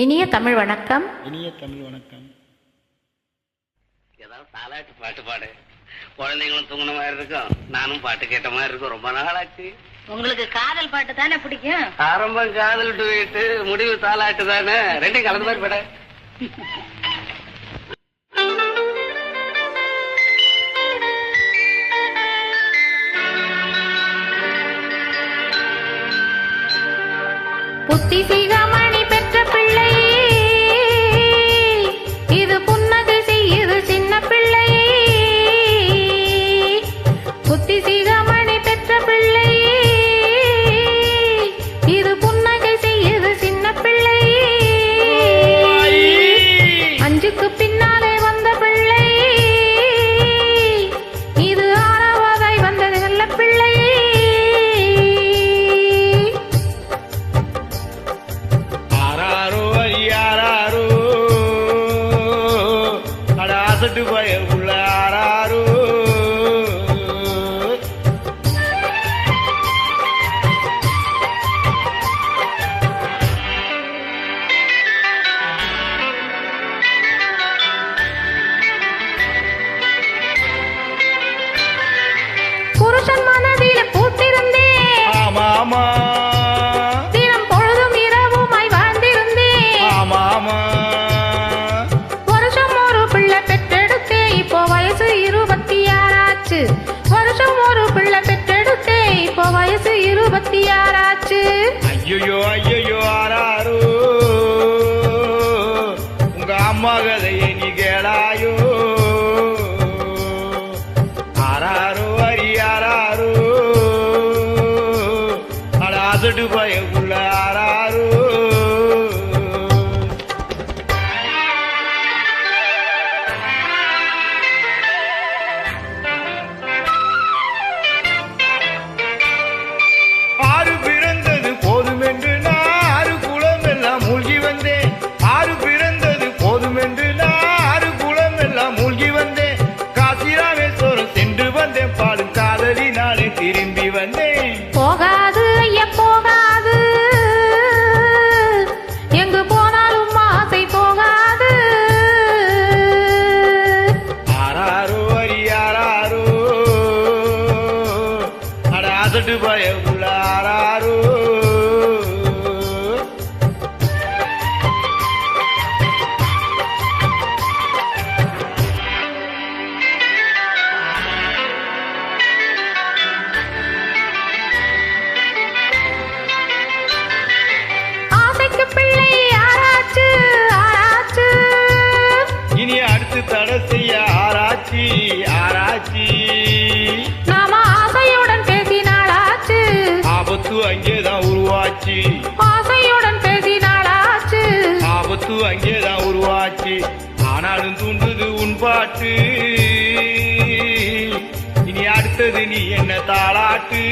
இனிய தமிழ் வணக்கம். இனிய தமிழ் வணக்கம். ஏதாவது தாலாட்டு பாட்டு பாடு. குழந்தைங்களும் தூங்கின மாதிரி இருக்கும், நானும் பாட்டு கேட்ட மாதிரி இருக்கும். ரொம்ப நாளாச்சு. உங்களுக்கு காதல் பாட்டு தானே பிடிக்கும்? ஆரம்பம் காதல் டுவேட்டு, முடிவு தாலாட்டு தானே, ரெண்டையும் கலந்து மாதிரி பாட. புத்தி சிகாமணி பெற்ற பிள்ளை, இது புன்னகை செய்யுது சின்ன பிள்ளை. புத்தி சிகாமணி பெற்ற பிள்ளை, இது புன்னகை செய்யுது சின்ன பிள்ளை. அஞ்சுக்கு பின்னாலே வந்த பிள்ளை, இது ஆறாவதாய் வந்தது நல்ல பிள்ளை. பய உள்ள ஆறாரோ புருஷன் மனதில பூத்திருந்தேன். ஆமாமா. தினம் பொழுதும் இரவுமாய் வாழ்ந்திருந்தேன். ஆமாமா. வருஷம் ஒரு பிள்ளை பெற்றெடுத்தேன், இப்போ வயசு 26 ஆச்சு. வருஷம் ஒரு பிள்ளை பெற்றெடுத்தேன், இப்போ வயசு 26 ஆச்சு. ஐயோ ஐயோ ஆறாரோ, உங்க அம்மா கதையை நீ கேளாயோ. ஆறாரோ அரியாரோ, அட அசடு பய உள்ள ஆறாரோ. ஆறு பிறந்தது போதும் என்று நான் ஆறு குளம் எல்லாம் மூழ்கி வந்தேன். ஆறு பிறந்தது போதும் என்று நான் ஆறு குளம் எல்லாம் மூழ்கி வந்தேன். காசி ராமேஸ்வரம் சென்று வந்தேன், பாடும் காதலினாலே திரும்பி வந்தேன். போகாது ஐயா போகாது, எங்கு போனாலும் ஆசை போகாது. ஆறாரோ அரியாரோ, அட அசடு பய உள்ள ஆறாரோ. ஆசைக்கு பிள்ளை ஆராய்ச்சு ஆராய்ச்சு, இனி அடுத்து தடை செய்ய ஆராய்ச்சி ஆராய்ச்சி. நாம ஆசையுடன் பேசினாளாச்சு, ஆபத்து அங்கேதான் உருவாச்சு. ஆசையுடன் பேசினாளாச்சு. ஆபத்து அங்கேதான் உருவாச்சு. ஆனாலும் தூண்டுது உன் பாட்டு, இனி அடுத்தது நீ என்ன தாளாட்டு.